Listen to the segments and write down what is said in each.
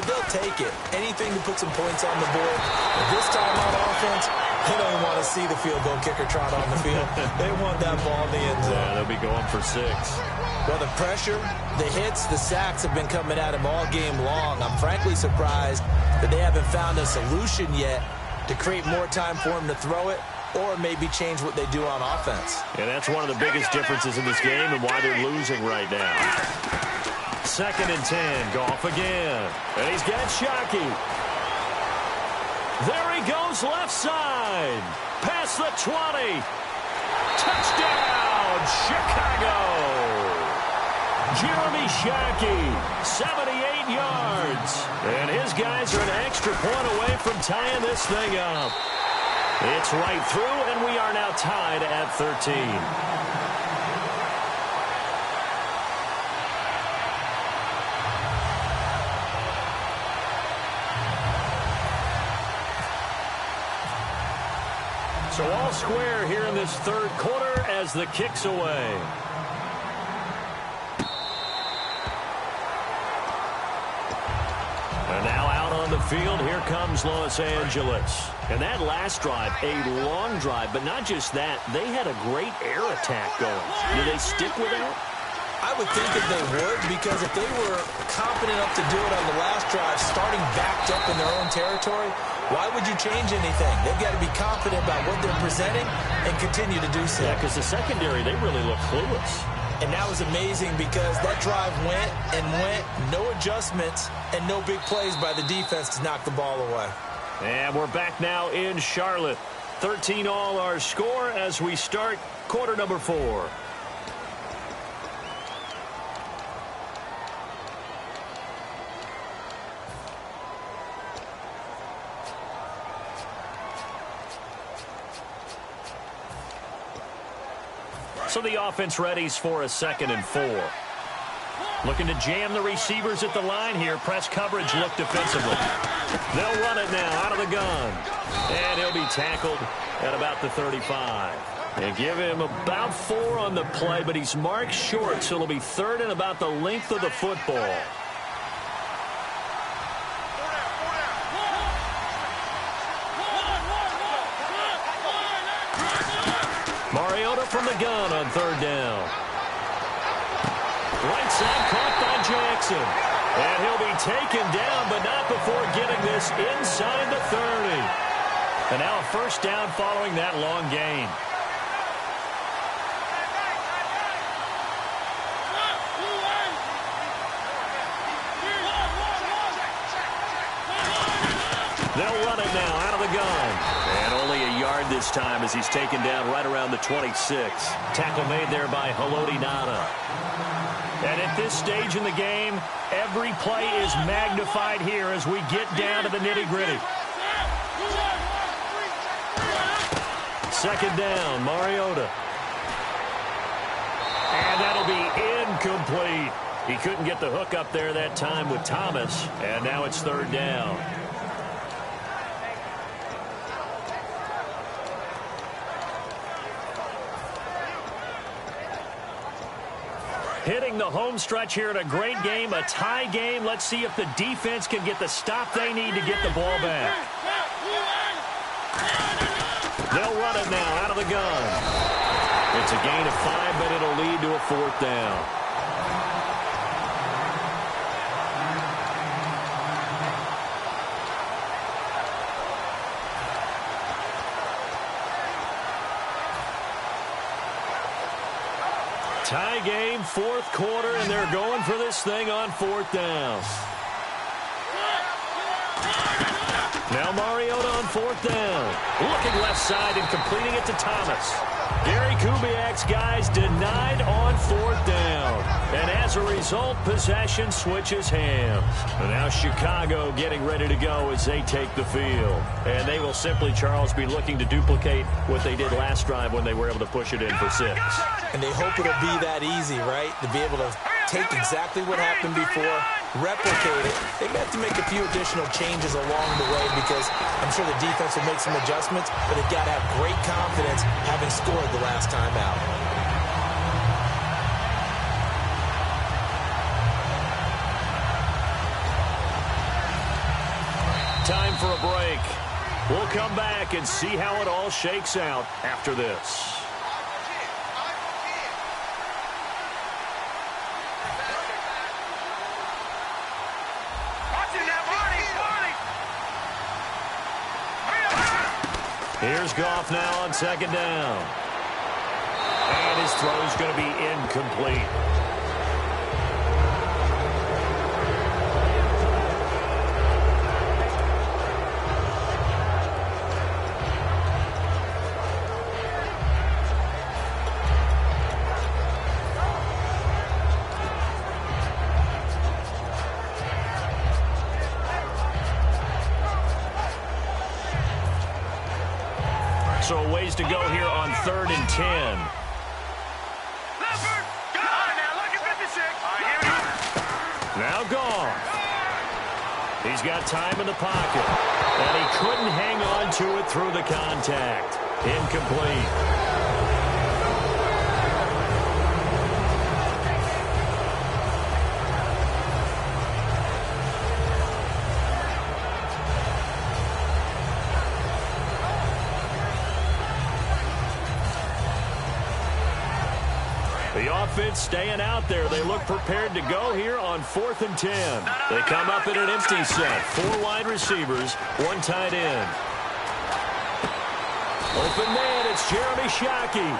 but they'll take it. Anything to put some points on the board. But this time on offense, they don't want to see the field goal kicker trot on the field. They want that ball in the end zone. Yeah, they'll be going for 6. Well, the pressure, the hits, the sacks have been coming at him all game long. I'm frankly surprised that they haven't found a solution yet to create more time for him to throw it or maybe change what they do on offense. And that's one of the biggest differences in this game and why they're losing right now. 2nd and 10. Goff again. And he's got Shockey. There he goes left side. Past the 20. Touchdown, Chicago. Jeremy Shockey, 78 yards. And his guys are an extra point away from tying this thing up. It's right through, and we are now tied at 13. So all square here in this 3rd quarter as the kick's away. And now out on the field, here comes Los Angeles. And that last drive, a long drive, but not just that, they had a great air attack going. Do they stick with that? I would think that they would, because if they were confident enough to do it on the last drive, starting backed up in their own territory, why would you change anything? They've got to be confident about what they're presenting and continue to do so. Yeah, because the secondary, they really look clueless. And that was amazing because that drive went and went, no adjustments, and no big plays by the defense to knock the ball away. And we're back now in Charlotte. 13 all our score as we start quarter number 4. So the offense readies for a 2nd and 4. Looking to jam the receivers at the line here. Press coverage look defensively. They'll run it now out of the gun. And he'll be tackled at about the 35. And give him about 4 on the play, but he's marked short, so it'll be 3rd and about the length of the football. Mariota from the gun on 3rd down. Right side caught by Jackson. And he'll be taken down, but not before getting this inside the 30. And now a 1st down following that long gain. They'll run it now out of the gun. And only a yard this time as he's taken down right around the 26. Tackle made there by Haloti Ngata. And at this stage in the game, every play is magnified here as we get down to the nitty-gritty. 2nd down, Mariota. And that'll be incomplete. He couldn't get the hook up there that time with Thomas. And now it's 3rd down. Hitting the home stretch here in a great game, a tie game. Let's see if the defense can get the stop they need to get the ball back. They'll run it now out of the gun. It's a gain of 5, but it'll lead to a 4th down. Tie game, 4th quarter, and they're going for this thing on 4th down. Now Mariota on 4th down. Looking left side and completing it to Thomas. Gary Kubiak's guys denied on 4th down. And as a result, possession switches hands. And now Chicago getting ready to go as they take the field. And they will simply, Charles, be looking to duplicate what they did last drive when they were able to push it in for 6. And they hope it'll be that easy, right? To be able to take exactly what happened before, replicate it. They have to make a few additional changes along the way because I'm sure the defense will make some adjustments, but they've got to have great confidence having scored the last time out. time for a break. We'll come back and see how it all shakes out after this. Here's Goff now on second down. And his throw is going to be incomplete. So ways to go here on 3rd and 10. Now gone. He's got time in the pocket. And he couldn't hang on to it through the contact. Incomplete. The offense staying out there. They look prepared to go here on 4th and 10. They come up in an empty set. 4 wide receivers, 1 tight end. Open man, it's Jeremy Shockey.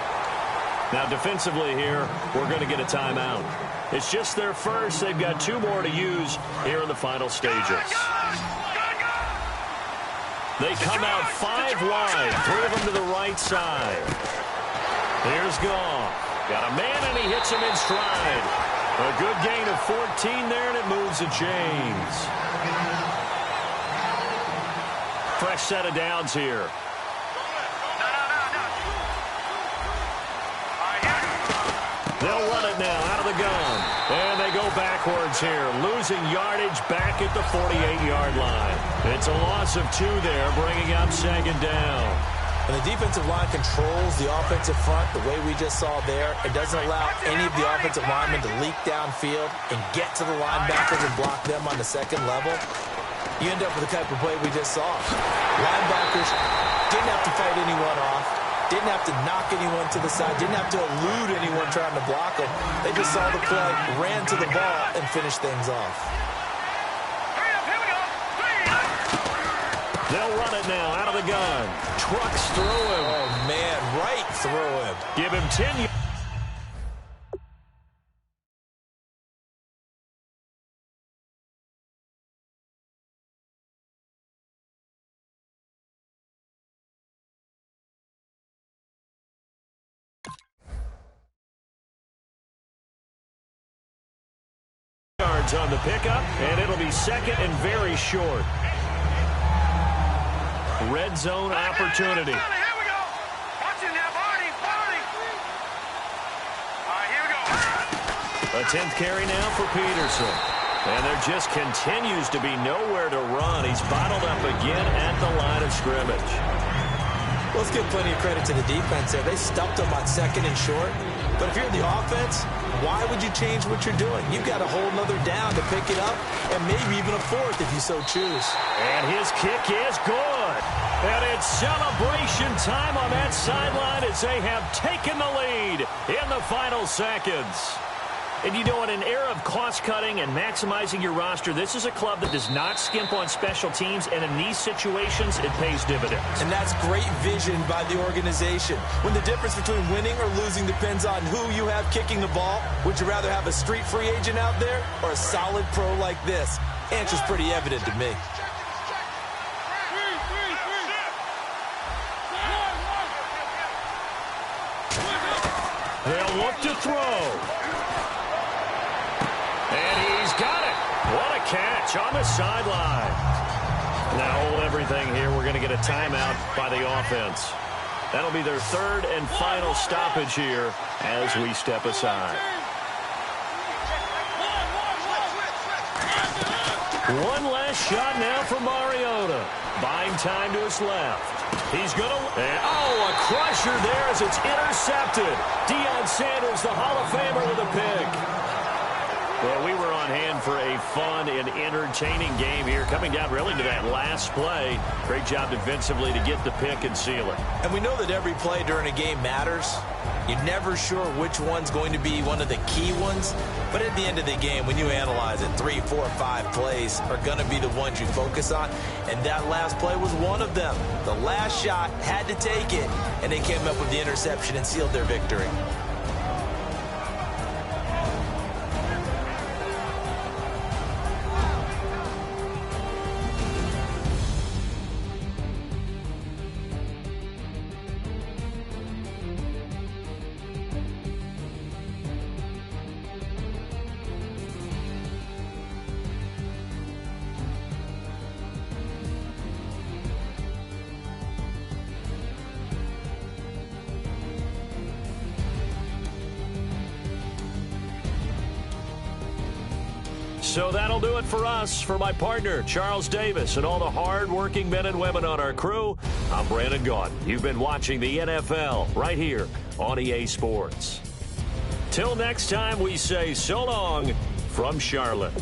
Now defensively here, we're going to get a timeout. It's just their first. They've got 2 more to use here in the final stages. They come out 5 wide, 3 of them to the right side. Here's Goff. Got a man, and he hits him in stride. A good gain of 14 there, and it moves the chains. Fresh set of downs here. They'll run it now out of the gun. And they go backwards here, losing yardage back at the 48-yard line. It's a loss of 2 there, bringing up 2nd down. And the defensive line controls the offensive front the way we just saw there. It doesn't allow any of the offensive linemen to leak downfield and get to the linebackers and block them on the second level. You end up with the type of play we just saw. Linebackers didn't have to fight anyone off, didn't have to knock anyone to the side, didn't have to elude anyone trying to block them. They just saw the play, ran to the ball, and finished things off. They'll run it now out of the gun. Trucks through him. Oh, man, right through him. Give him 10 yards on the pickup, and it'll be 2nd and very short. Red zone opportunity. Here we go. Watch it now, Barney. All right, here we go. A 10th carry now for Peterson. And there just continues to be nowhere to run. He's bottled up again at the line of scrimmage. Let's give plenty of credit to the defense there. They stumped him on 2nd and short. But if you're the offense, why would you change what you're doing? You've got a whole nother down to pick it up, and maybe even a 4th if you so choose. And his kick is good. And it's celebration time on that sideline as they have taken the lead in the final seconds. And you know, in an era of cost-cutting and maximizing your roster, this is a club that does not skimp on special teams, and in these situations, it pays dividends. And that's great vision by the organization. When the difference between winning or losing depends on who you have kicking the ball, would you rather have a street free agent out there or a solid pro like this? Answer's pretty evident to me. They'll look to throw. And he's got it. What a catch on the sideline. Now hold everything here. We're going to get a timeout by the offense. That'll be their 3rd and final stoppage here as we step aside. One last shot now for Mariota. Buying time to his left. He's going to... Oh, a crusher there as it's intercepted. Deion Sanders, the Hall of Famer, with a pick. Well, we were on hand for a fun and entertaining game here, coming down really to that last play. Great job defensively to get the pick and seal it. And we know that every play during a game matters. You're never sure which one's going to be one of the key ones. But at the end of the game, when you analyze it, 3, 4, 5 plays are going to be the ones you focus on. And that last play was one of them. The last shot had to take it, and they came up with the interception and sealed their victory. So that'll do it for us. For my partner, Charles Davis, and all the hard-working men and women on our crew, I'm Brandon Gaudin. You've been watching the NFL right here on EA Sports. Till next time, we say so long from Charlotte.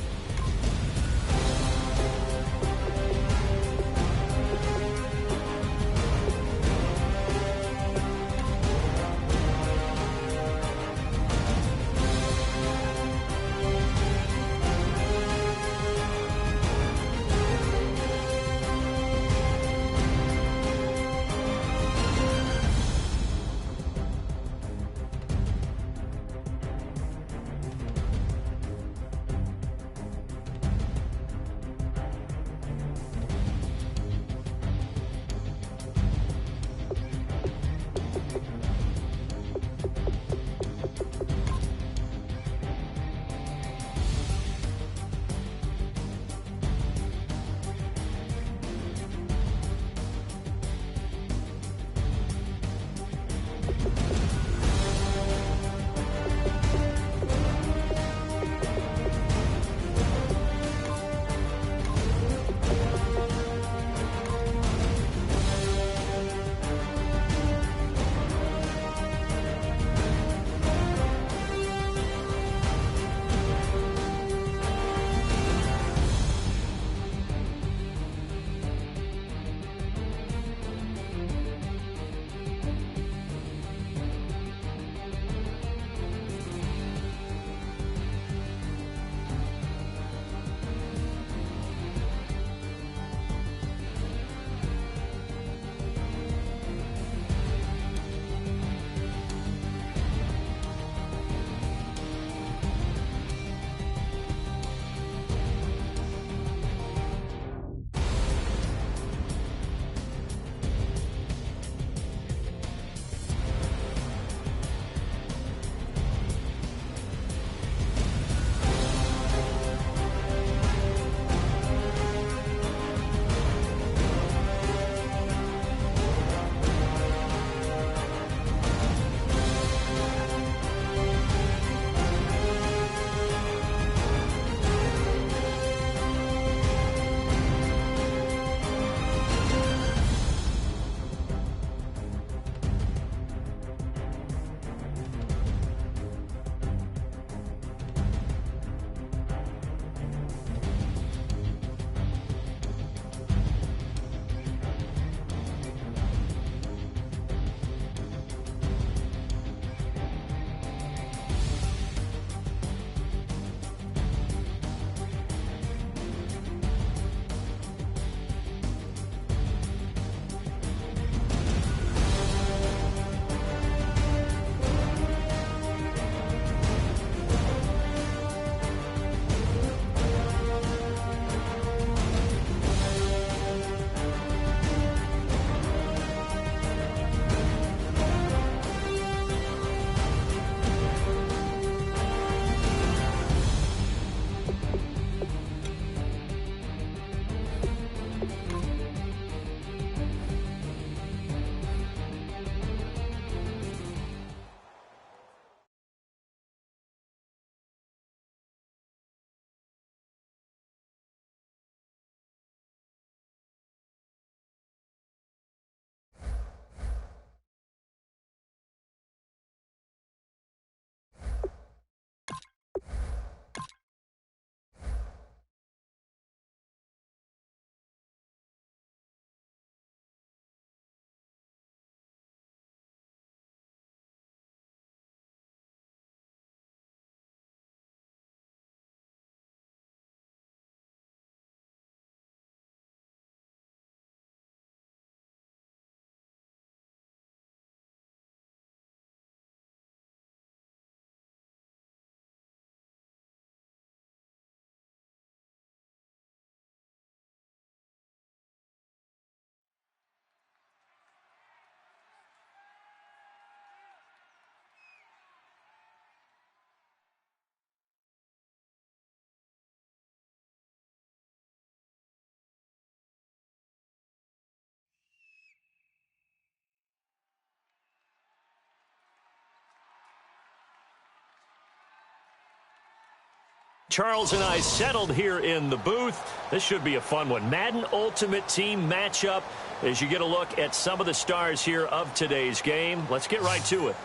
Charles and I settled here in the booth. This should be a fun one. Madden Ultimate Team matchup as you get a look at some of the stars here of today's game. Let's get right to it.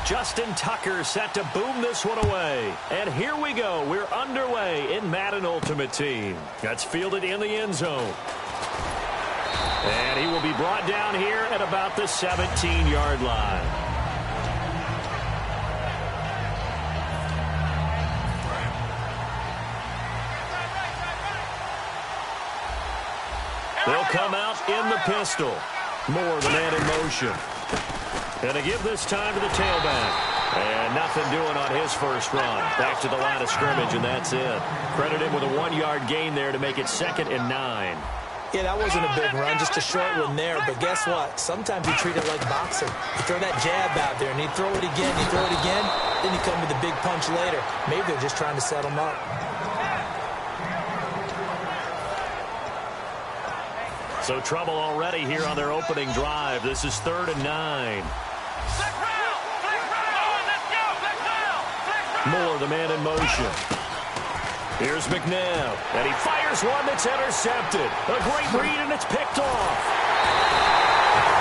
Justin Tucker set to boom this one away. And here we go. We're underway in Madden Ultimate Team. That's fielded in the end zone. And he will be brought down here at about the 17-yard line. They'll come out in the pistol. Moore, the man in motion. And to give this time to the tailback. And nothing doing on his first run. Back to the line of scrimmage, and that's it. Credit him with a 1-yard gain there to make it 2nd and 9. Yeah, that wasn't a big run, just a short one there. But guess what? Sometimes you treat it like boxing. You throw that jab out there, and you throw it again, you throw it again, then you come with a big punch later. Maybe they're just trying to set him up. So trouble already here on their opening drive. This is 3rd and 9. Moore, the man in motion. Here's McNabb, and he fires one that's intercepted. A great read, and it's picked off.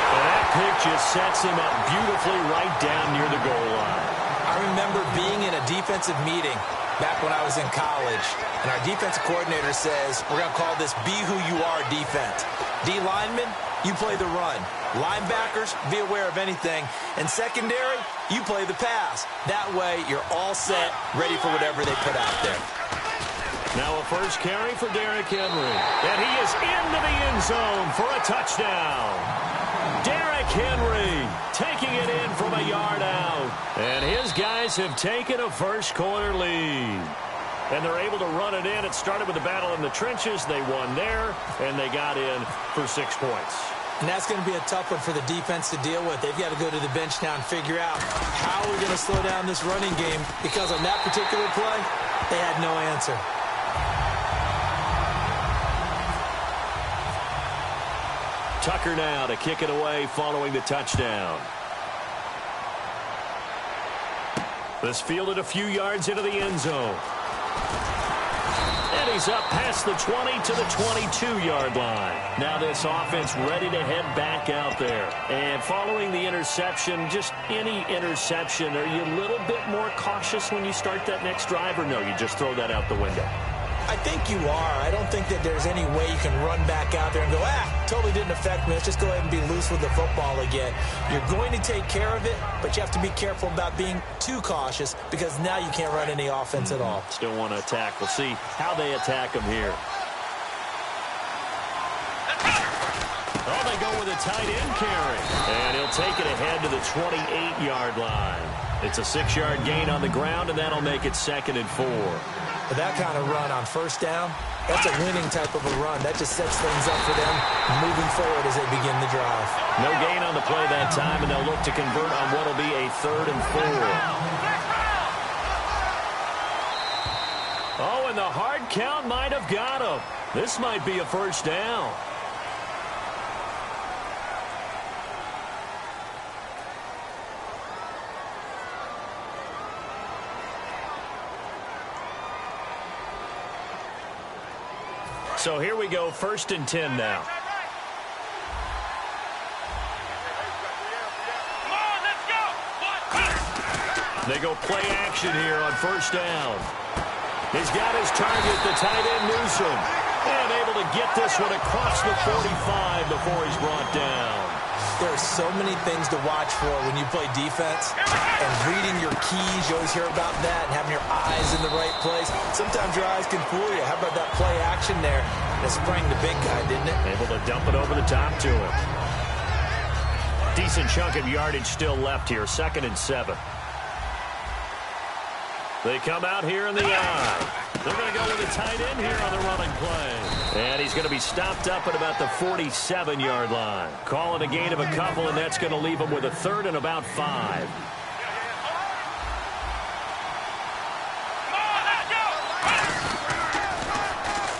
And that pick just sets him up beautifully right down near the goal line. I remember being in a defensive meeting back when I was in college, and our defensive coordinator says, we're going to call this Be Who You Are defense. D linemen, you play the run. Linebackers, be aware of anything. And secondary, you play the pass. That way, you're all set, ready for whatever they put out there. Now a first carry for Derrick Henry. And he is into the end zone for a touchdown. Derrick Henry taking it in from a yard out. And his guys have taken a first-quarter lead. And they're able to run it in. It started with a battle in the trenches. They won there, and they got in for 6 points. And that's going to be a tough one for the defense to deal with. They've got to go to the bench now and figure out how we're going to slow down this running game, because on that particular play, they had no answer. Tucker now to kick it away following the touchdown. This fielded a few yards into the end zone. And he's up past the 20 to the 22-yard line. Now this offense ready to head back out there. And following the interception, just any interception, are you a little bit more cautious when you start that next drive, or no, you just throw that out the window? I think you are. I don't think that there's any way you can run back out there and go, totally didn't affect me. Let's just go ahead and be loose with the football again. You're going to take care of it, but you have to be careful about being too cautious, because now you can't run any offense at all. Still want to attack. We'll see how they attack them here. Oh, they go with a tight end carry. And he'll take it ahead to the 28-yard line. It's a 6-yard gain on the ground, and that'll make it 2nd and 4. But that kind of run on first down, that's a winning type of a run. That just sets things up for them moving forward as they begin the drive. No gain on the play that time, and they'll look to convert on what will be a 3rd and 4. Oh, and the hard count might have got him. This might be a first down. So here we go, 1st and 10 now. They go play action here on first down. He's got his target, the tight end Newsom. And able to get this one across the 45 before he's brought down. There are so many things to watch for when you play defense, and reading your keys, you always hear about that, and having your eyes in the right place. Sometimes your eyes can fool you. How about that play action there? That sprang the big guy, didn't it? Able to dump it over the top to him. Decent chunk of yardage still left here, 2nd and 7. They come out here in the eye. They're going to go with a tight end here on the running play. And he's going to be stopped up at about the 47-yard line. Calling a gain of a couple, and that's going to leave him with a 3rd and about 5.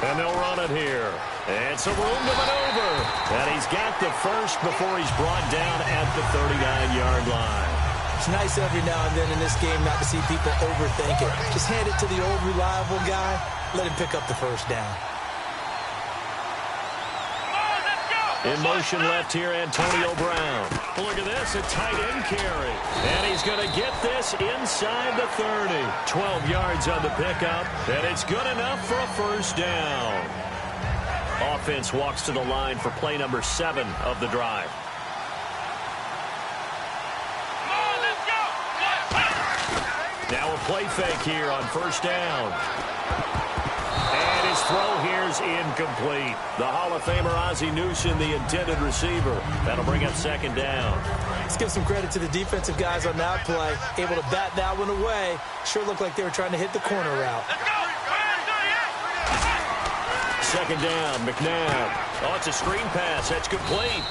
And they'll run it here. And some room to maneuver. And he's got the first before he's brought down at the 39-yard line. It's nice every now and then in this game not to see people overthink it. Just hand it to the old reliable guy. Let him pick up the first down. In motion left here, Antonio Brown. Look at this, a tight end carry. And he's going to get this inside the 30. 12 yards on the pickup, and it's good enough for a first down. Offense walks to the line for play number 7 of the drive. Now a play fake here on first down. And his throw here's incomplete. The Hall of Famer Ozzie Newsome, the intended receiver. That'll bring up second down. Let's give some credit to the defensive guys on that play. Able to bat that one away. Sure looked like they were trying to hit the corner route. Second down, McNabb. Oh, it's a screen pass. That's complete.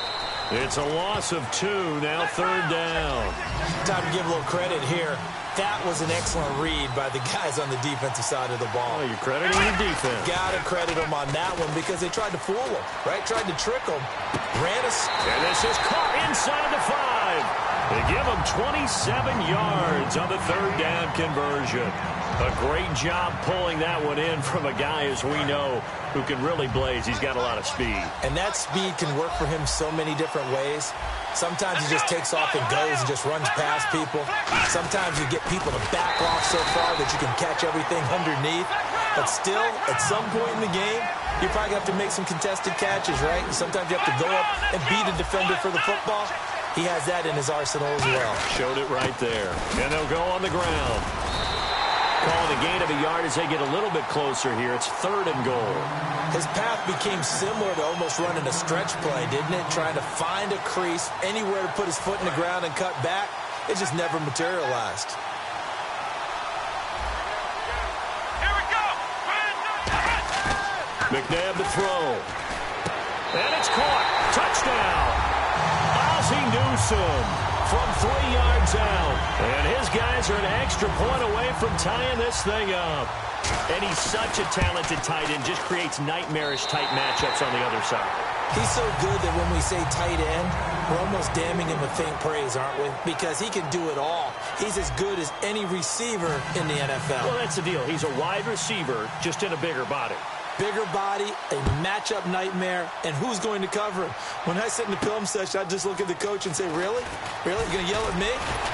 It's a loss of 2. Now third down. Time to give a little credit here. That was an excellent read by the guys on the defensive side of the ball. Oh, you're crediting the defense. Got to credit them on that one because they tried to fool them, right? Tried to trick them. And this is caught inside the 5. They give him 27 yards on the third down conversion. A great job pulling that one in from a guy, as we know, who can really blaze. He's got a lot of speed. And that speed can work for him so many different ways. Sometimes he just takes off and goes and just runs past people. Sometimes you get people to back off so far that you can catch everything underneath. But still, at some point in the game, you probably have to make some contested catches, right? Sometimes you have to go up and beat a defender for the football. He has that in his arsenal as well. Showed it right there. And they'll go on the ground. Call it a gain of a yard as they get a little bit closer here. It's third and goal. His path became similar to almost running a stretch play, didn't it? Trying to find a crease, anywhere to put his foot in the ground and cut back. It just never materialized. Here we go. McNabb to throw. And it's caught. Touchdown. Ozzie Newsome from 3 yards out. And his guys are an extra point away from tying this thing up. And he's such a talented tight end, just creates nightmarish-type matchups on the other side. He's so good that when we say tight end, we're almost damning him with faint praise, aren't we? Because he can do it all. He's as good as any receiver in the NFL. Well, that's the deal. He's a wide receiver, just in a bigger body. Bigger body, a matchup nightmare, and who's going to cover him? When I sit in the film session, I just look at the coach and say, really? Really? You're going to yell at me?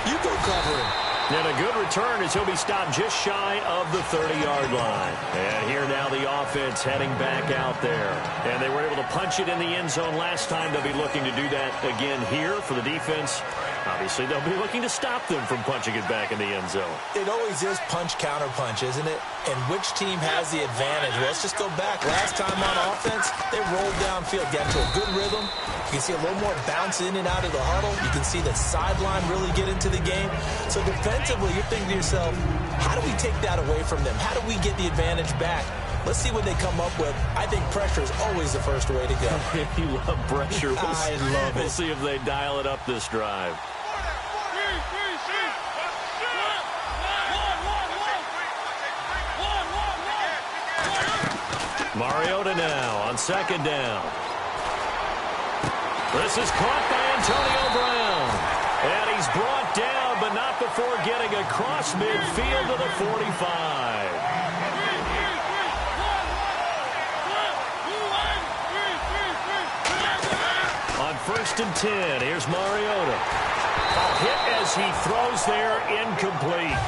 You go cover him. And a good return as he'll be stopped just shy of the 30-yard line. And here now the offense heading back out there. And they were able to punch it in the end zone last time. They'll be looking to do that again here for the defense. Obviously, they'll be looking to stop them from punching it back in the end zone. It always is punch-counter-punch, isn't it? And which team has the advantage? Well, let's just go back. Last time on offense, they rolled downfield, got into a good rhythm. You can see a little more bounce in and out of the huddle. You can see the sideline really get into the game. So defensively, you're thinking to yourself, how do we take that away from them? How do we get the advantage back? Let's see what they come up with. I think pressure is always the first way to go. You love pressure. I love it. We'll see if they dial it up this drive. Mariota now on second down. This is caught by Antonio Brown. And he's brought down, but not before getting across midfield to the 45. On first and 10, here's Mariota. A hit as he throws there, incomplete.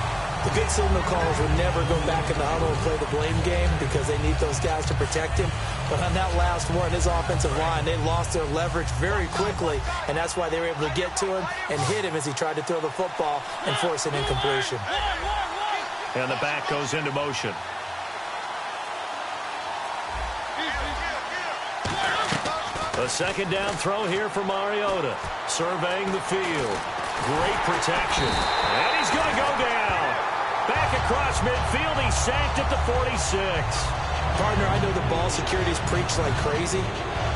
The good signal callers would never go back in the huddle and play the blame game because they need those guys to protect him. But on that last one, his offensive line, they lost their leverage very quickly, and that's why they were able to get to him and hit him as he tried to throw the football and force an incompletion. And the back goes into motion. A second down throw here for Mariota. Surveying the field. Great protection. And he's going to go down. Back across midfield. He's sacked at the 46. Partner, I know the ball security's preached like crazy,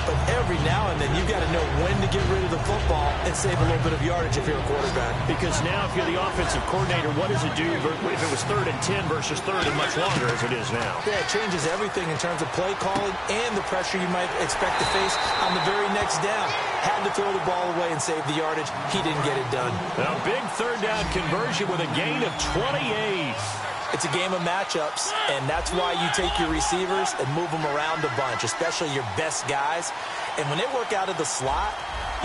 But every now and then, you've got to know when to get rid of the football and save a little bit of yardage if you're a quarterback. Because now if you're the offensive coordinator, what does it do if it was 3rd and 10 versus 3rd and much longer as it is now? Yeah, it changes everything in terms of play calling and the pressure you might expect to face on the very next down. Had to throw the ball away and save the yardage. He didn't get it done. A big 3rd down conversion with a gain of 28. It's a game of matchups, and that's why you take your receivers and move them around a bunch, especially your best guys. And when they work out of the slot,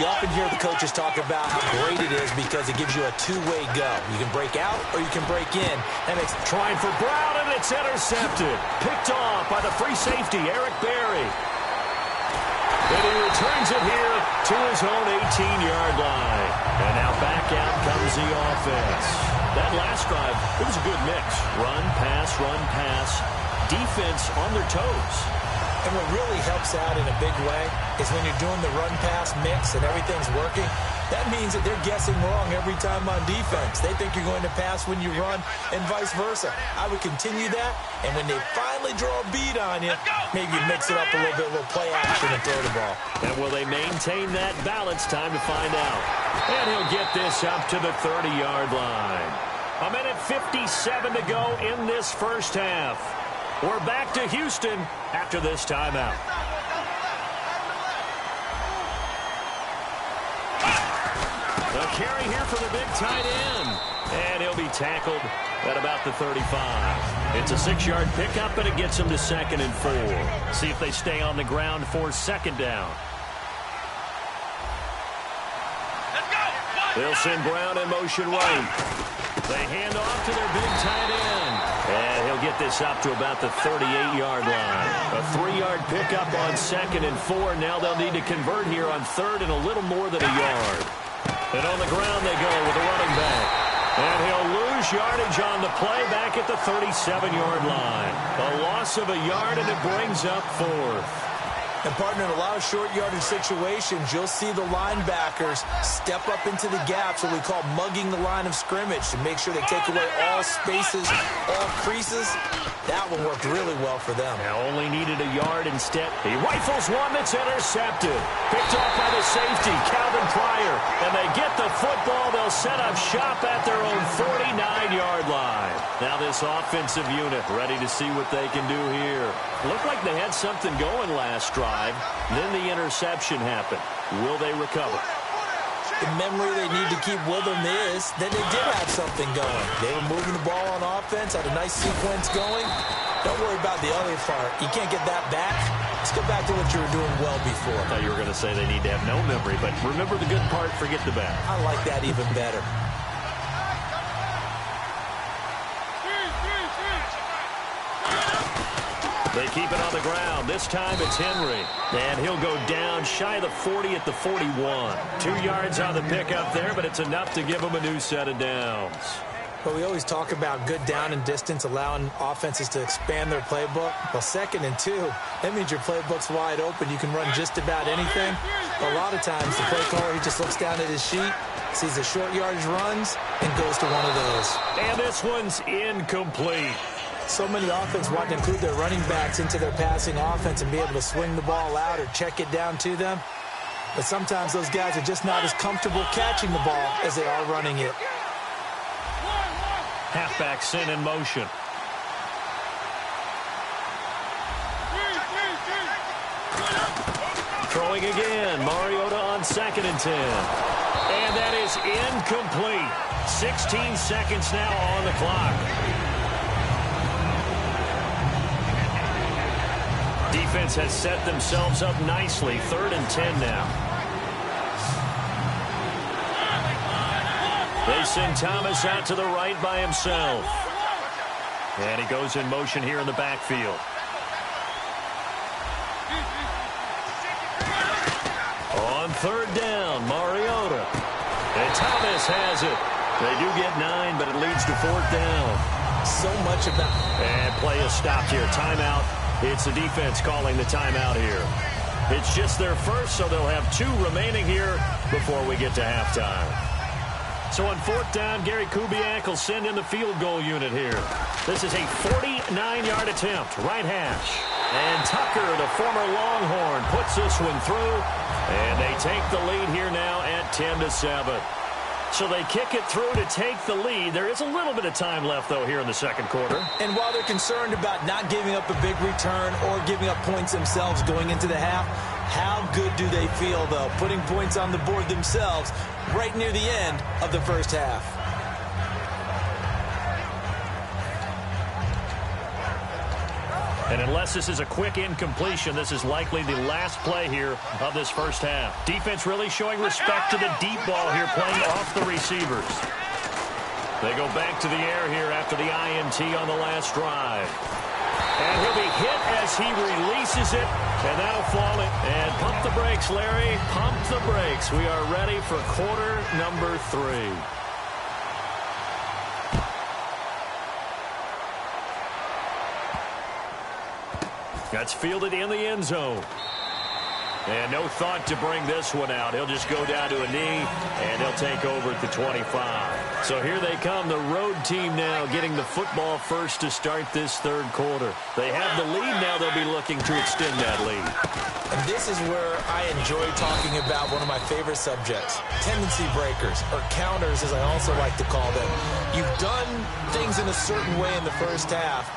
you often hear the coaches talk about how great it is because it gives you a two-way go. You can break out or you can break in. And it's trying for Brown, and it's intercepted. Picked off by the free safety, Eric Berry. And he returns it here to his own 18-yard line. And now back out comes the offense. That last drive, it was a good mix. Run, pass, defense on their toes. And what really helps out in a big way is when you're doing the run-pass mix and everything's working, that means that they're guessing wrong every time on defense. They think you're going to pass when you run and vice versa. I would continue that, and when they finally draw a beat on you, maybe you mix it up a little play action and throw the ball. And will they maintain that balance? Time to find out. And he'll get this up to the 30-yard line. 1:57 to go in this first half. We're back to Houston after this timeout. A carry here for the big tight end. And he'll be tackled at about the 35. It's a 6-yard pickup, and it gets him to 2nd and 4. See if they stay on the ground for 2nd down. They'll send Brown in motion right. They hand off to their big tight end. And he'll get this up to about the 38-yard line. A 3-yard pickup on 2nd and 4. Now they'll need to convert here on 3rd and a little more than a yard. And on the ground they go with a running back. And he'll lose yardage on the play back at the 37-yard line. A loss of a yard, and it brings up 4th. And, partner, in a lot of short yardage situations, you'll see the linebackers step up into the gaps, what we call mugging the line of scrimmage, to make sure they take away all spaces, all creases. That one worked really well for them. Now only needed a yard instead. He rifles one that's intercepted. Picked off by the safety, Calvin Pryor. And they get the football. They'll set up shop at their own 49-yard line. Now this offensive unit ready to see what they can do here. Looked like they had something going last drive. Then the interception happened. Will they recover? The memory they need to keep with them is that they did have something going. They were moving the ball on offense, had a nice sequence going. Don't worry about the other part. You can't get that back. Let's go back to what you were doing well before. I thought you were going to say they need to have no memory, but remember the good part, forget the bad. I like that even better. They keep it on the ground. This time it's Henry. And he'll go down shy of the 40 at the 41. 2 yards on the pickup there, but it's enough to give him a new set of downs. But we always talk about good down and distance, allowing offenses to expand their playbook. Well, 2nd and 2, that means your playbook's wide open. You can run just about anything. A lot of times, the play caller, he just looks down at his sheet, sees the short yardage runs, and goes to one of those. And this one's incomplete. So many offense want to include their running backs into their passing offense and be able to swing the ball out or check it down to them. But sometimes those guys are just not as comfortable catching the ball as they are running it. Halfback sent in motion. Throwing again. Mariota on 2nd and 10. And that is incomplete. 16 seconds now on the clock. Defense has set themselves up nicely. 3rd and 10 now. They send Thomas out to the right by himself. And he goes in motion here in the backfield. On 3rd down, Mariota. And Thomas has it. They do get 9, but it leads to 4th down. So much about... And play is stopped here. Timeout. It's the defense calling the timeout here. It's just their first, so they'll have 2 remaining here before we get to halftime. So on 4th down, Gary Kubiak will send in the field goal unit here. This is a 49-yard attempt, right hash. And Tucker, the former Longhorn, puts this one through. And they take the lead here now at 10-7. So they kick it through to take the lead. There is a little bit of time left, though, here in the second quarter. And while they're concerned about not giving up a big return or giving up points themselves going into the half, how good do they feel, though, putting points on the board themselves right near the end of the first half? And unless this is a quick incompletion, this is likely the last play here of this first half. Defense really showing respect to the deep ball here, playing off the receivers. They go back to the air here after the INT on the last drive. And he'll be hit as he releases it, and that'll fall in. And pump the brakes, Larry. Pump the brakes. We are ready for quarter number 3. That's fielded in the end zone. And no thought to bring this one out. He'll just go down to a knee, and they'll take over at the 25. So here they come, the road team now getting the football first to start this third quarter. They have the lead now. They'll be looking to extend that lead. And this is where I enjoy talking about one of my favorite subjects, tendency breakers, or counters, as I also like to call them. You've done things in a certain way in the first half,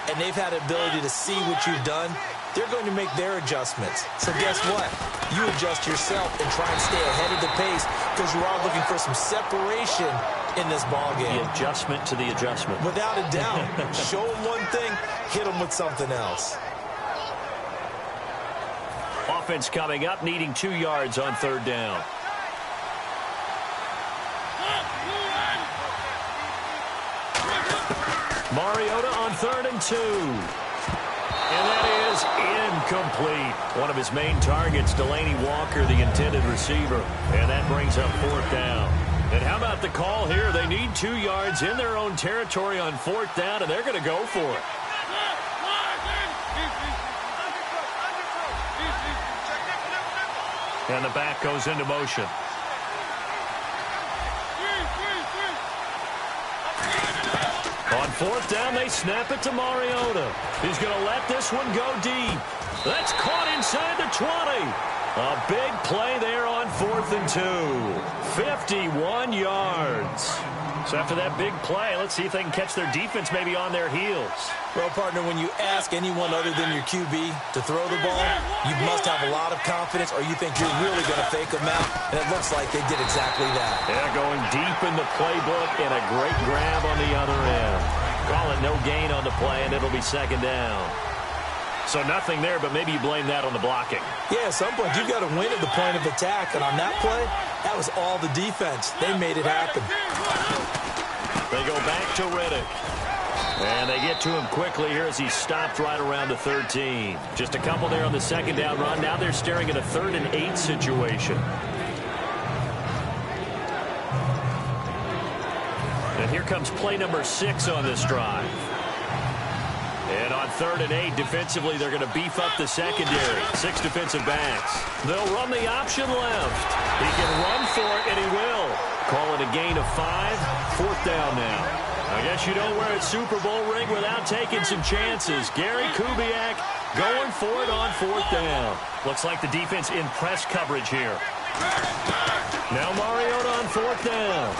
and they've had the ability to see what you've done. They're going to make their adjustments. So guess what? You adjust yourself and try and stay ahead of the pace because you are looking for some separation in this ballgame. The adjustment to the adjustment. Without a doubt. Show them one thing, hit them with something else. Offense coming up, needing 2 yards on third down. Mariota on 3rd and 2. And that is incomplete. One of his main targets, Delaney Walker, the intended receiver. And that brings up 4th down. And how about the call here? They need 2 yards in their own territory on 4th down, and they're going to go for it. And the back goes into motion. On 4th down, they snap it to Mariota. He's going to let this one go deep. That's caught inside the 20. A big play there on 4th and 2. 51 yards. So after that big play, let's see if they can catch their defense maybe on their heels. Well, partner, when you ask anyone other than your QB to throw the ball, you must have a lot of confidence or you think you're really going to fake them out. And it looks like they did exactly that. Yeah, going deep in the playbook and a great grab on the other end. Call it no gain on the play, and it'll be 2nd down. So nothing there, but maybe you blame that on the blocking. Yeah, at some point, you've got to win at the point of attack. And on that play, that was all the defense. They made it happen. They go back to Riddick. And they get to him quickly here as he's stopped right around the 13. Just a couple there on the 2nd down run. Now they're staring at a 3rd and 8 situation. And here comes play number 6 on this drive. And on 3rd and 8, defensively, they're going to beef up the secondary. 6 defensive backs. They'll run the option left. He can run for it, and he will. Call it a gain of 5. 4th down now. I guess you don't wear a Super Bowl ring without taking some chances. Gary Kubiak going for it on 4th down. Looks like the defense in press coverage here. Now Mariota on 4th down.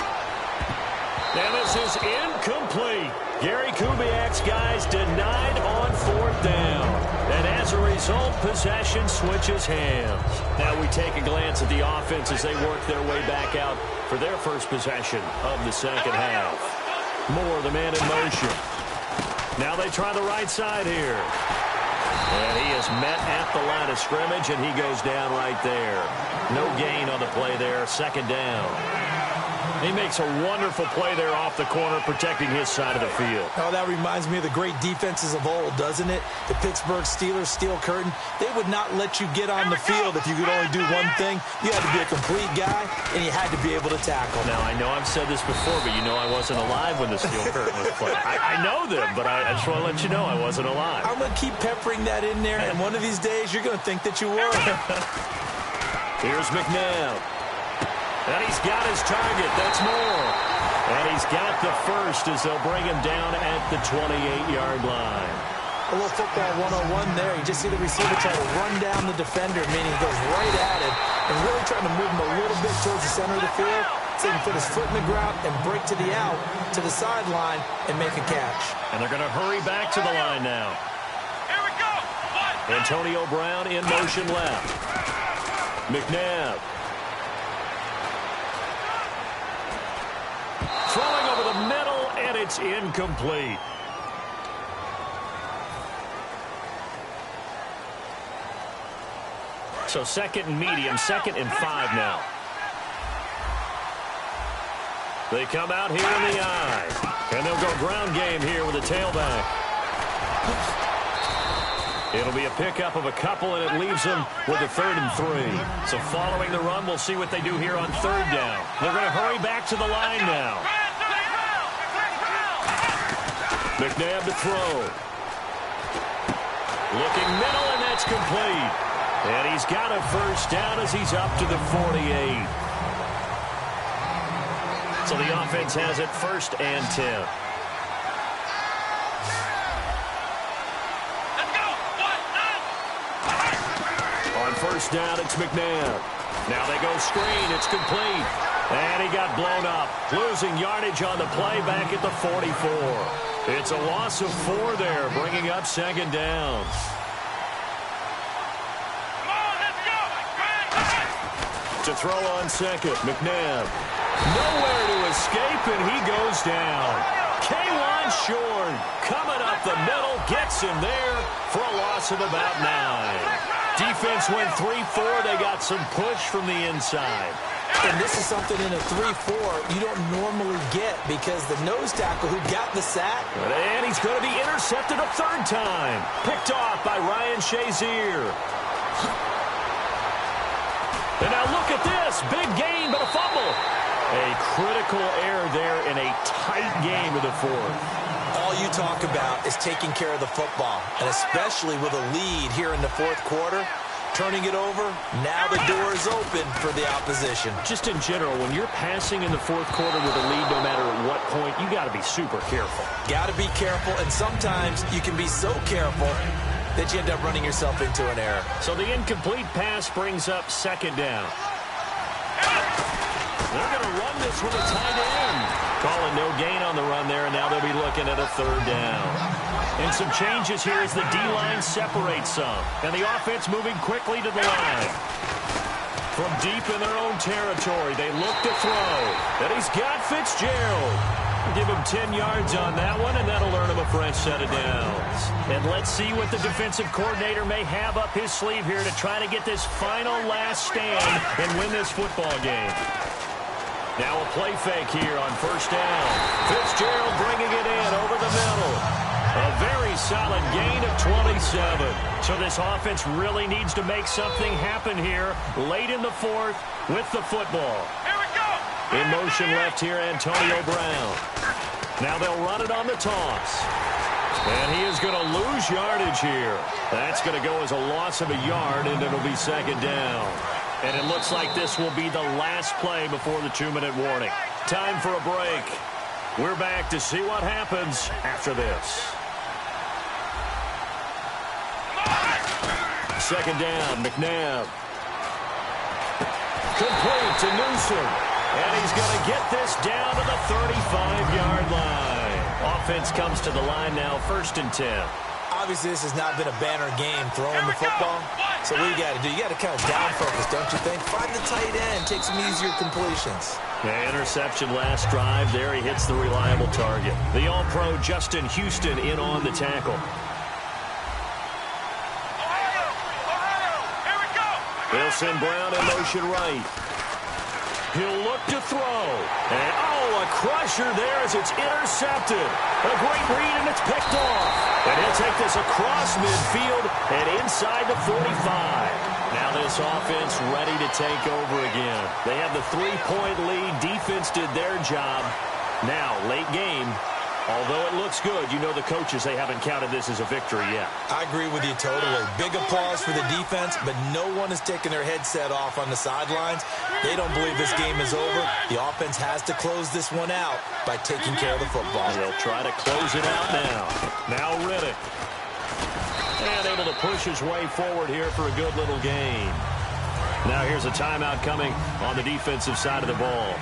And this is incomplete. Gary Kubiak's guys denied on 4th down. And as a result, possession switches hands. Now we take a glance at the offense as they work their way back out for their first possession of the second half. Moore, the man in motion. Now they try the right side here. And he is met at the line of scrimmage, and he goes down right there. No gain on the play there, 2nd down. He makes a wonderful play there off the corner, protecting his side of the field. Oh, that reminds me of the great defenses of old, doesn't it? The Pittsburgh Steelers, steel curtain. They would not let you get on the field if you could only do one thing. You had to be a complete guy, and you had to be able to tackle. Now, I know I've said this before, but you know I wasn't alive when the steel curtain was played. I know them, but I just want to let you know I wasn't alive. I'm going to keep peppering that in there, and one of these days you're going to think that you were. Here's McNabb. And he's got his target. That's Moore. And he's got the first as they'll bring him down at the 28-yard line. A little football 101 there. You just see the receiver try to run down the defender, meaning he goes right at him and really trying to move him a little bit towards the center of the field so he can put his foot in the ground and break to the out, to the sideline, and make a catch. And they're going to hurry back to the line now. Here we go. Antonio Brown in motion left. McNabb. Throwing over the middle, and it's incomplete. So second and medium, 2nd and 5 now. They come out here in the I, and they'll go ground game here with a tailback. It'll be a pickup of a couple, and it leaves them with a 3rd and 3. So following the run, we'll see what they do here on 3rd down. They're going to hurry back to the line now. McNabb to throw. Looking middle, and that's complete. And he's got a 1st down as he's up to the 48. So the offense has it 1st and 10. On 1st down, it's McNabb. Now they go screen. It's complete. And he got blown up. Losing yardage on the play back at the 44. It's a loss of 4 there, bringing up 2nd down. To throw on 2nd, McNabb. Nowhere to escape, and he goes down. K'Wan Shorn coming up the middle, gets him there for a loss of about 9. Defense went 3-4. They got some push from the inside. And this is something in a 3-4 you don't normally get because the nose tackle who got the sack. And he's going to be intercepted a 3rd time. Picked off by Ryan Shazier. And now look at this. Big gain, but a fumble. A critical error there in a tight game of the 4th. All you talk about is taking care of the football, and especially with a lead here in the 4th quarter. Turning it over, now the door is open for the opposition. Just in general, when you're passing in the 4th quarter with a lead, no matter at what point, you got to be super careful. Got to be careful, and sometimes you can be so careful that you end up running yourself into an error. So the incomplete pass brings up 2nd down. They're going to run this with a tight end. Calling no gain on the run there, and now they'll be looking at a 3rd down. And some changes here as the D-line separates some. And the offense moving quickly to the line. From deep in their own territory, they look to throw. And he's got Fitzgerald. Give him 10 yards on that one, and that'll earn him a fresh set of downs. And let's see what the defensive coordinator may have up his sleeve here to try to get this final last stand and win this football game. Now a play fake here on 1st down. Fitzgerald bringing it in over the middle. A very solid gain of 27. So this offense really needs to make something happen here late in the 4th with the football. Here we go. In motion left here, Antonio Brown. Now they'll run it on the toss. And he is going to lose yardage here. That's going to go as a loss of a yard, and it'll be 2nd down. And it looks like this will be the last play before the 2-minute warning. Time for a break. We're back to see what happens after this. 2nd down, McNabb. Complete to Newsom. And he's going to get this down to the 35-yard line. Offense comes to the line now, 1st and 10. Obviously, this has not been a banner game throwing the football. So what you got to do? You got to kind of down focus, don't you think? Find the tight end, take some easier completions. The interception last drive. There he hits the reliable target. The All-Pro Justin Houston in on the tackle. They'll send Brown in motion right. He'll look to throw. And, a crusher there as it's intercepted. A great read, and it's picked off. And he'll take this across midfield and inside the 45. Now this offense ready to take over again. They have the 3-point lead. Defense did their job. Now, late game. Although it looks good, you know the coaches, they haven't counted this as a victory yet. I agree with you totally. Big applause for the defense, but no one is taking their headset off on the sidelines. They don't believe this game is over. The offense has to close this one out by taking care of the football. They'll try to close it out now. Now Riddick. And able to push his way forward here for a good little gain. Now here's a timeout coming on the defensive side of the ball.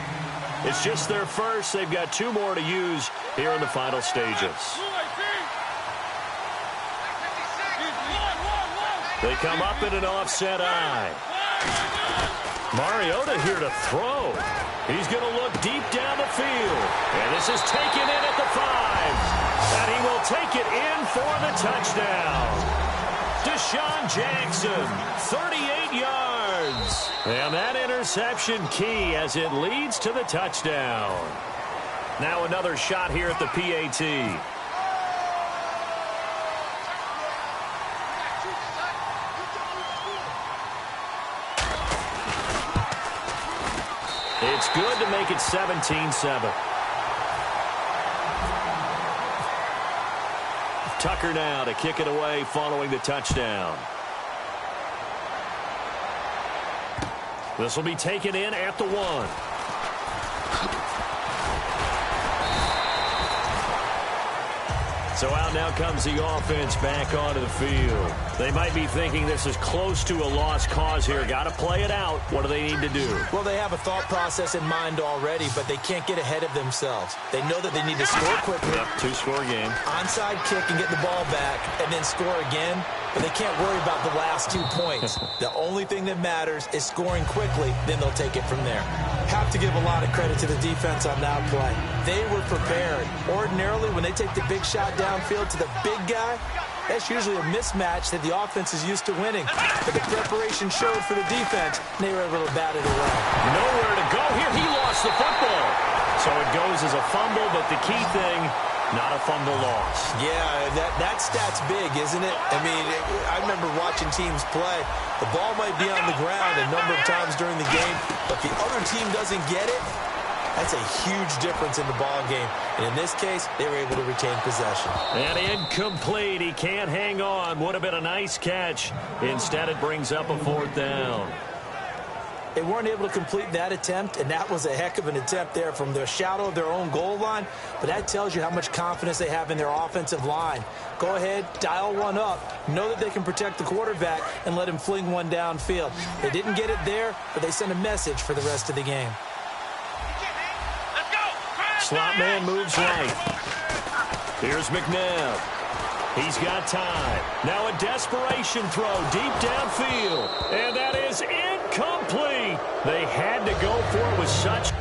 It's just their first. They've got 2 more to use here in the final stages. They come up in an offset eye. Mariota here to throw. He's going to look deep down the field. And this is taken in at the 5. And he will take it in for the touchdown. Deshaun Jackson, 38 yards. And that interception key as it leads to the touchdown. Now another shot here at the PAT. It's good to make it 17-7. Tucker now to kick it away following the touchdown. This will be taken in at the 1. So out now comes the offense back onto the field. They might be thinking this is close to a lost cause here. Got to play it out. What do they need to do? Well, they have a thought process in mind already, but they can't get ahead of themselves. They know that they need to score quickly. Yep, 2-score game. Onside kick and get the ball back and then score again. But they can't worry about the last 2 points. The only thing that matters is scoring quickly. Then they'll take it from there. Have to give a lot of credit to the defense on that play. They were prepared. Ordinarily, when they take the big shot downfield to the big guy, that's usually a mismatch that the offense is used to winning. But the preparation showed for the defense, and they were able to bat it away. Nowhere to go here. He lost the football. So it goes as a fumble, but the key thing, not a fumble loss. Yeah, that stat's big, isn't it? I mean, I remember watching teams play. The ball might be on the ground a number of times during the game, but the other team doesn't get it. That's a huge difference in the ball game. And in this case, they were able to retain possession. And incomplete. He can't hang on. Would have been a nice catch. Instead, it brings up a 4th down. They weren't able to complete that attempt, and that was a heck of an attempt there from the shadow of their own goal line. But that tells you how much confidence they have in their offensive line. Go ahead, dial one up. Know that they can protect the quarterback and let him fling one downfield. They didn't get it there, but they sent a message for the rest of the game. Slot man moves right. Here's McNabb. He's got time. Now a desperation throw deep downfield. And that is incomplete. They had to go for it with such